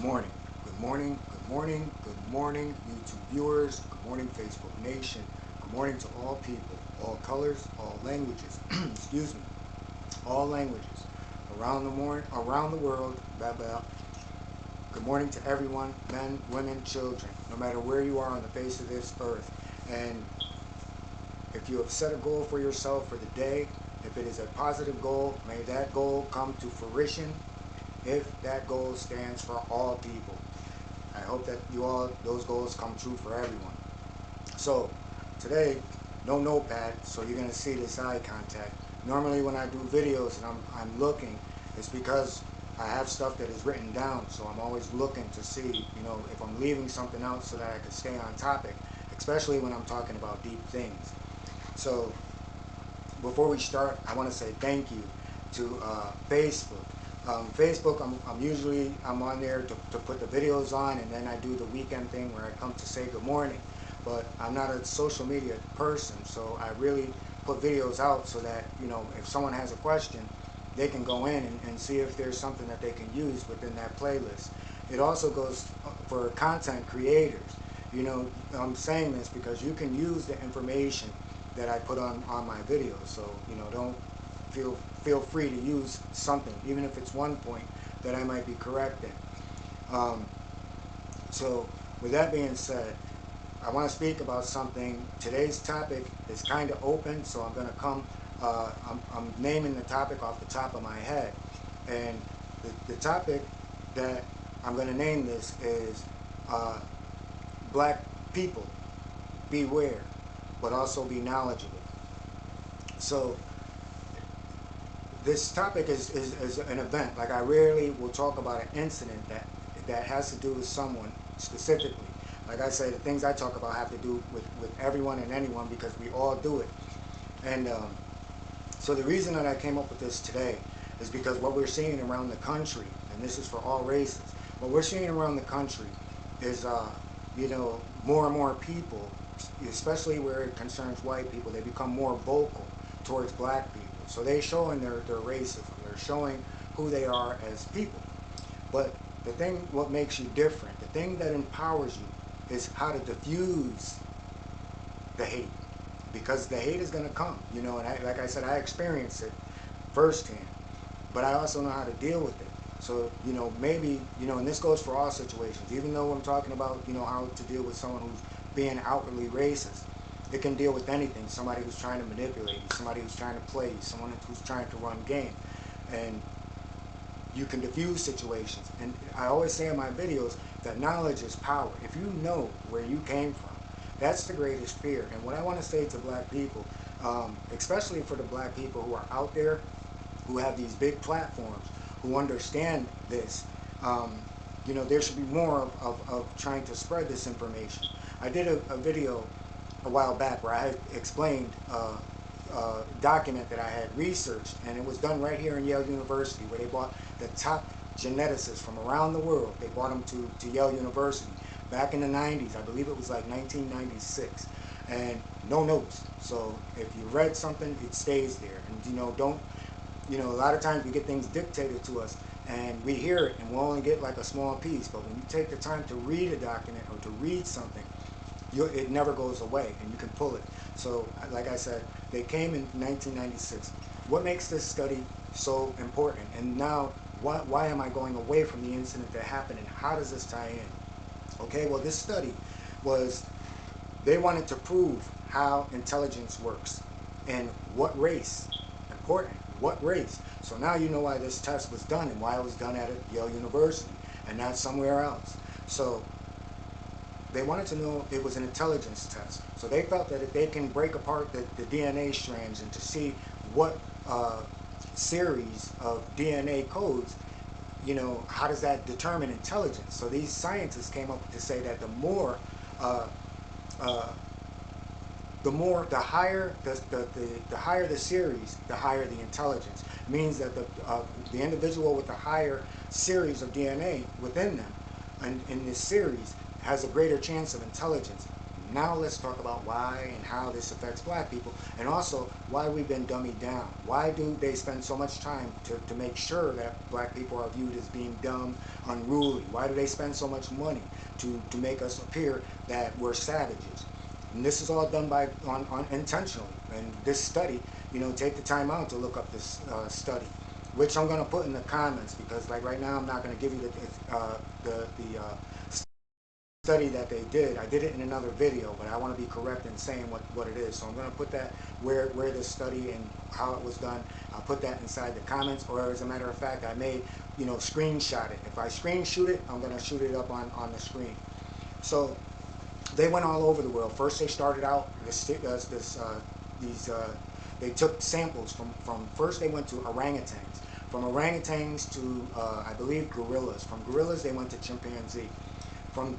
morning. Good morning. Good morning. Good morning, YouTube viewers. Good morning, Facebook Nation. Good morning to all people, all colors, all languages. Excuse me. All languages around the world. Blah, blah. Good morning to everyone, men, women, children, no matter where you are on the face of this earth. And if you have set a goal for yourself for the day, if it is a positive goal, may that goal come to fruition. If that goal stands for all people, I hope that those goals come true for everyone. So today, no notepad, so you're going to see this eye contact. Normally when I do videos and I'm looking, it's because I have stuff that is written down, so I'm always looking to see, if I'm leaving something out so that I can stay on topic, especially when I'm talking about deep things. So before we start, I want to say thank you to Facebook. Facebook, I'm on there to put the videos on, and then I do the weekend thing where I come to say good morning. But I'm not a social media person, so I really put videos out so that, if someone has a question, they can go in and see if there's something that they can use within that playlist. It also goes for content creators. I'm saying this because you can use the information that I put on my videos, so don't feel free to use something, even if it's one point that I might be correct in. So with that being said, I want to speak about something. Today's topic is kind of open, so I'm going to come, I'm naming the topic off the top of my head, and the topic that I'm going to name this is black people, beware, but also be knowledgeable. So this topic is an event. Like, I rarely will talk about an incident that has to do with someone specifically. Like I say, the things I talk about have to do with everyone and anyone, because we all do it. And so the reason that I came up with this today is because what we're seeing around the country, and this is for all races, what we're seeing around the country is, more and more people, especially where it concerns white people, they become more vocal towards black people. So they're showing their racism. They're showing who they are as people. But the thing, what makes you different, the thing that empowers you, is how to diffuse the hate. Because the hate is going to come, and like I said, I experienced it firsthand. But I also know how to deal with it. So, maybe, and this goes for all situations, even though I'm talking about, how to deal with someone who's being outwardly racist. It can deal with anything. Somebody who's trying to manipulate you, somebody who's trying to play you, someone who's trying to run game. And you can diffuse situations. And I always say in my videos that knowledge is power. If you know where you came from, that's the greatest fear. And what I want to say to black people, especially for the black people who are out there, who have these big platforms, who understand this, there should be more of trying to spread this information. I did a video a while back where I had explained a document that I had researched, and it was done right here in Yale University, where they brought the top geneticists from around the world. They brought them to Yale University back in the 90s. I believe it was like 1996, and no notes. So if you read something, it stays there. And a lot of times we get things dictated to us, and we hear it, and we'll only get like a small piece. But when you take the time to read a document or to read something, it never goes away, and you can pull it. So, like I said, they came in 1996. What makes this study so important? And now, why am I going away from the incident that happened, and how does this tie in? Okay, well, this study they wanted to prove how intelligence works and what race. Important, what race. So now you know why this test was done and why it was done at Yale University and not somewhere else. So they wanted to know it was an intelligence test. So they felt that if they can break apart the DNA strands and to see what series of DNA codes, how does that determine intelligence? So these scientists came up to say that the higher the series, the higher the intelligence. Means that the individual with the higher series of DNA within them, and in this series, has a greater chance of intelligence. Now let's talk about why and how this affects black people, and also why we've been dummied down. Why do they spend so much time to make sure that black people are viewed as being dumb, unruly? Why do they spend so much money to make us appear that we're savages? And this is all done by on intentionally. And this study, take the time out to look up this study, which I'm going to put in the comments, because like right now I'm not going to give you the study that they did. I did it in another video, but I want to be correct in saying what it is. So I'm going to put that where the study and how it was done. I'll put that inside the comments, or as a matter of fact, I may screenshot it. If I screenshot it, I'm going to shoot it up on the screen. So they went all over the world. First, they started out they took samples from first they went to orangutans. From orangutans to I believe gorillas. From gorillas they went to chimpanzee. From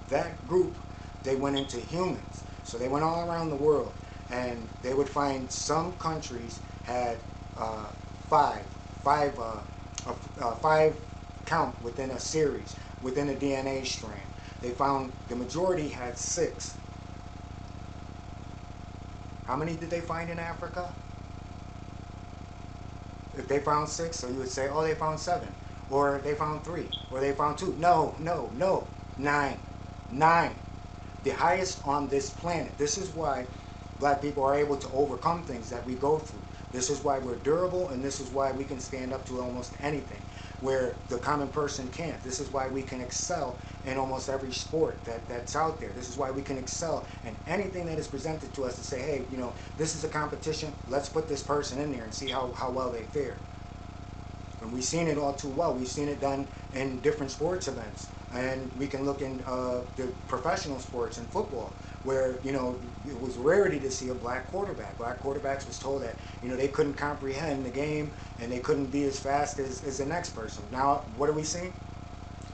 that group they went into humans. So they went all around the world, and they would find some countries had five count within a series, within a DNA strand. They found the majority had 6. How many did they find in Africa? If they found 6, so you would say, oh, they found 7, or they found 3, or they found 2. No, 9. 9. The highest on this planet. This is why black people are able to overcome things that we go through. This is why we're durable, and this is why we can stand up to almost anything where the common person can't. This is why we can excel in almost every sport that's out there. This is why we can excel in anything that is presented to us to say, hey, this is a competition. Let's put this person in there and see how well they fare. And we've seen it all too well. We've seen it done in different sports events. And we can look in the professional sports and football, where it was rarity to see a black quarterback. Black quarterbacks was told that they couldn't comprehend the game and they couldn't be as fast as the next person. Now what are we seeing?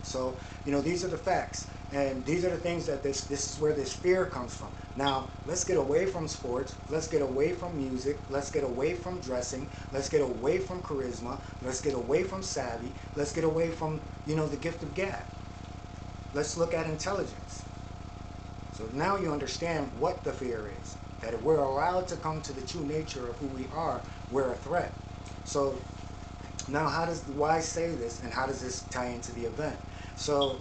So these are the facts, and these are the things that this is where this fear comes from. Now let's get away from sports. Let's get away from music. Let's get away from dressing. Let's get away from charisma. Let's get away from savvy. Let's get away from the gift of gab. Let's look at intelligence. So now you understand what the fear is. That if we're allowed to come to the true nature of who we are, we're a threat. So now why say this, and how does this tie into the event? So,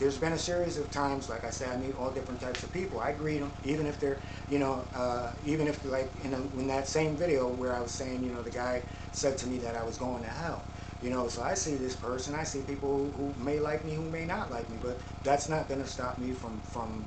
there's been a series of times, like I said, I meet all different types of people. I greet them, even if they're, even if like in that same video where I was saying, the guy said to me that I was going to hell. So I see this person, I see people who may like me, who may not like me, but that's not going to stop me from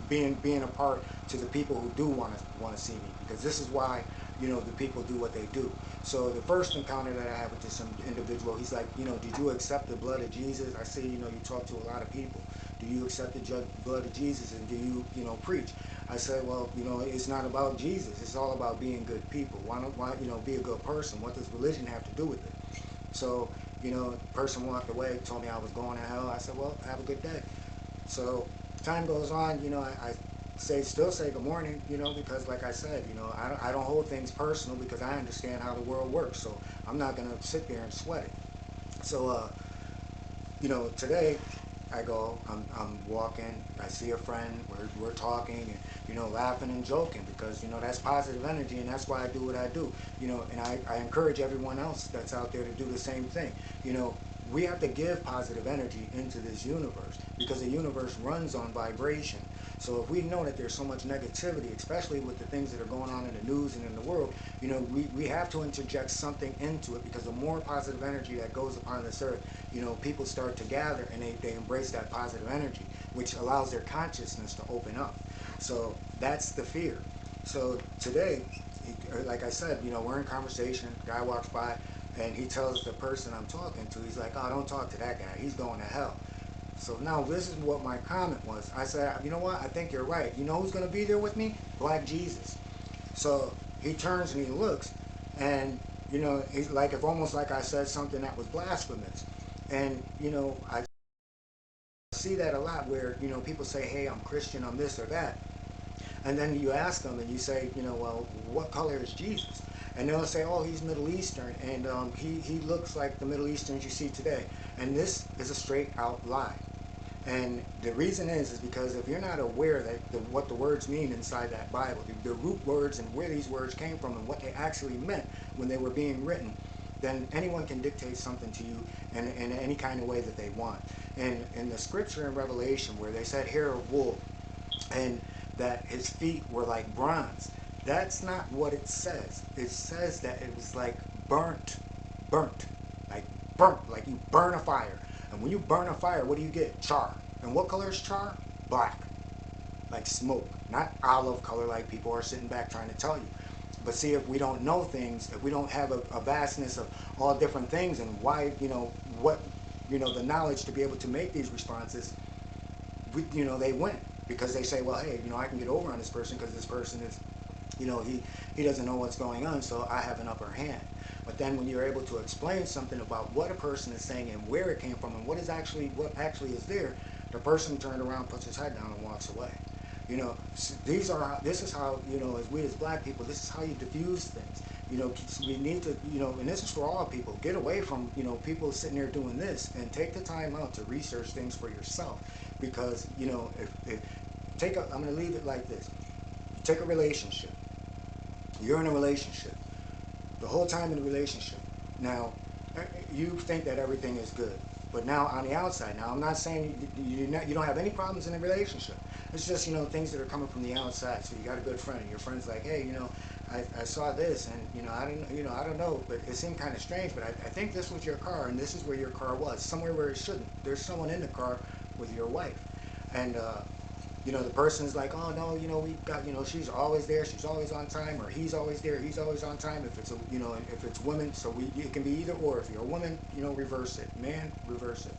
being a part to the people who do want to see me, because this is why the people do what they do. So the first encounter that I had with this individual, he's like, did you accept the blood of Jesus? I say, you talk to a lot of people. Do you accept the blood of Jesus, and do you preach? I said, well, it's not about Jesus. It's all about being good people. Why be a good person? What does religion have to do with it? So, the person walked away, told me I was going to hell. I said, well, have a good day. So time goes on, I still say good morning, because like I said, I don't hold things personal, because I understand how the world works. So I'm not going to sit there and sweat it. So, today I go, I'm walking, I see a friend, we're talking, and laughing and joking, because that's positive energy, and that's why I do what I do. And I encourage everyone else that's out there to do the same thing. We have to give positive energy into this universe, because the universe runs on vibration. So if we know that there's so much negativity, especially with the things that are going on in the news and in the world, we have to interject something into it, because the more positive energy that goes upon this earth, people start to gather, and they embrace that positive energy, which allows their consciousness to open up. So that's the fear. So today, like I said, we're in conversation, guy walks by, and he tells the person I'm talking to, he's like, oh, don't talk to that guy, he's going to hell. So now this is what my comment was. I said, you know what, I think you're right. You know who's going to be there with me? Black Jesus. So he turns and he looks, and he's like, if almost like I said something that was blasphemous. And I see that a lot, where people say, hey, I'm Christian, I'm this or that, and then you ask them and you say, well, what color is Jesus? And they'll say, oh, he's Middle Eastern, and he looks like the Middle Easterns you see today. And this is a straight out lie. And the reason is because if you're not aware that what the words mean inside that Bible, the root words and where these words came from and what they actually meant when they were being written, then anyone can dictate something to you in any kind of way that they want. And in the scripture in Revelation where they said hair of wool and that his feet were like bronze, that's not what it says. It says that it was like burnt, like burnt, like you burn a fire. And when you burn a fire, what do you get? Char. And what color is char? Black, like smoke, not olive color like people are sitting back trying to tell you. But see, if we don't know things, if we don't have a vastness of all different things and why, what, the knowledge to be able to make these responses, they win. Because they say, well, hey, I can get over on this person because this person is, he doesn't know what's going on, so I have an upper hand. But then when you're able to explain something about what a person is saying and where it came from and what actually is there, the person turned around, puts his head down, and walks away. This is how, as we as black people, this is how you diffuse things. We need to, and this is for all people, get away from, people sitting there doing this and take the time out to research things for yourself. Because, I'm going to leave it like this. You take a relationship. You're in a relationship. The whole time in the relationship. Now, you think that everything is good. But now on the outside, now I'm not saying you don't have any problems in a relationship. It's just, things that are coming from the outside. So you got a good friend and your friend's like, hey, I saw this and, I don't know, but it seemed kind of strange, but I think this was your car and this is where your car was, somewhere where it shouldn't. There's someone in the car with your wife. And, the person's like, oh no, we've got, she's always there, she's always on time, or he's always there, he's always on time. If it's if it's women, so it can be either or. If you're a woman, reverse it. Man, reverse it.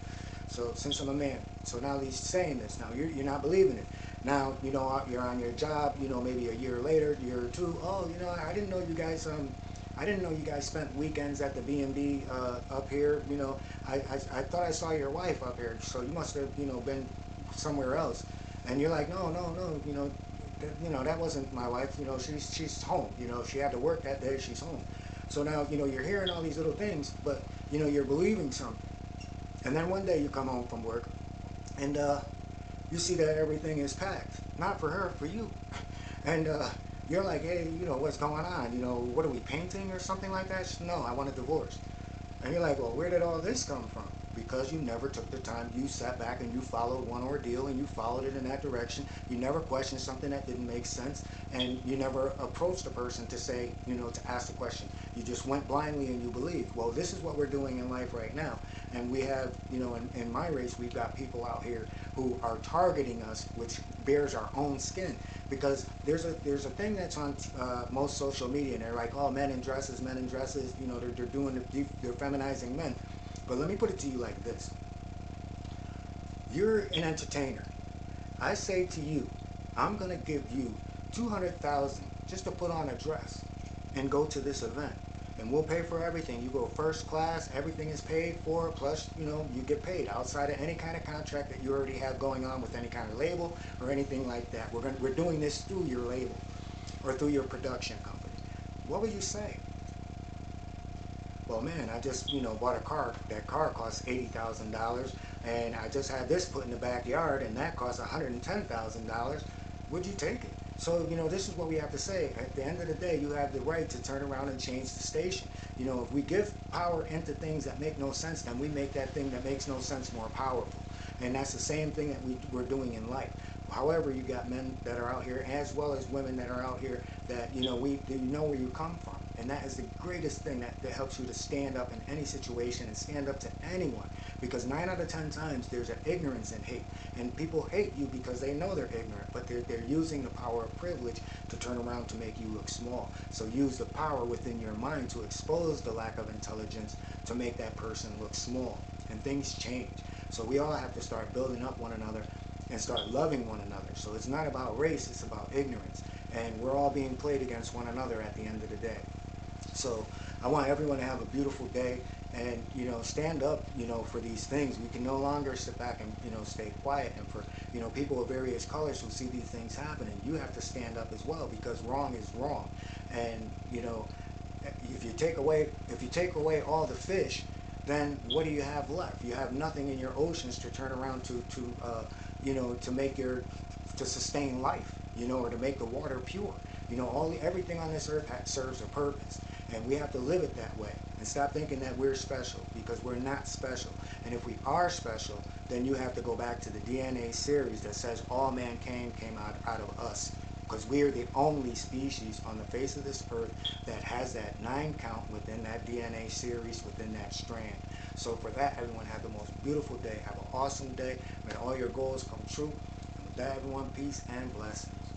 So since I'm a man, so now he's saying this. Now you're not believing it. Now you're on your job. Maybe a year later, year or two. Oh, I didn't know you guys. I didn't know you guys spent weekends at the B&B up here. I thought I saw your wife up here. So you must have been somewhere else. And you're like, no, that wasn't my wife. She's home. She had to work that day. She's home. So now, you're hearing all these little things, but you're believing something. And then one day you come home from work, and you see that everything is packed. Not for her, for you. And you're like, hey, what's going on? What are we painting or something like that? No, I want a divorce. And you're like, well, where did all this come from? Because you never took the time. You sat back and you followed one ordeal and you followed it in that direction. You never questioned something that didn't make sense, and you never approached a person to say, to ask the question. You just went blindly and you believed. Well, this is what we're doing in life right now. And we have, in my race, we've got people out here who are targeting us, which bears our own skin. Because there's a thing that's on most social media, and they're like, oh, men in dresses, they're feminizing men. But let me put it to you like this. You're an entertainer. I say to you, I'm going to give you $200,000 just to put on a dress and go to this event. And we'll pay for everything. You go first class, everything is paid for, plus, you get paid outside of any kind of contract that you already have going on with any kind of label or anything like that. We're doing this through your label or through your production company. What would you say? Well, man, I just, bought a car. That car costs $80,000, and I just had this put in the backyard, and that costs $110,000. Would you take it? So, this is what we have to say. At the end of the day, you have the right to turn around and change the station. If we give power into things that make no sense, then we make that thing that makes no sense more powerful. And that's the same thing that we're doing in life. However, you got men that are out here, as well as women that are out here that, you know where you come from. And that is the greatest thing that helps you to stand up in any situation and stand up to anyone. Because 9 out of 10 times there's an ignorance and hate. And people hate you because they know they're ignorant, but they're using the power of privilege to turn around to make you look small. So use the power within your mind to expose the lack of intelligence to make that person look small. And things change. So we all have to start building up one another and start loving one another. So it's not about race, it's about ignorance. And we're all being played against one another at the end of the day. So I want everyone to have a beautiful day and, stand up, for these things. We can no longer sit back and, stay quiet. And for, people of various colors who see these things happening, you have to stand up as well, because wrong is wrong. And, if you take away all the fish, then what do you have left? You have nothing in your oceans to turn around to make to sustain life, or to make the water pure. Everything on this earth serves a purpose, and we have to live it that way and stop thinking that we're special, because we're not special. And if we are special, then you have to go back to the DNA series that says all mankind came out of us, because we are the only species on the face of this earth that has that 9 count within that DNA series, within that strand. So for that, everyone have the most beautiful day. Have an awesome day. May all your goals come true. And with that, everyone, peace and blessings.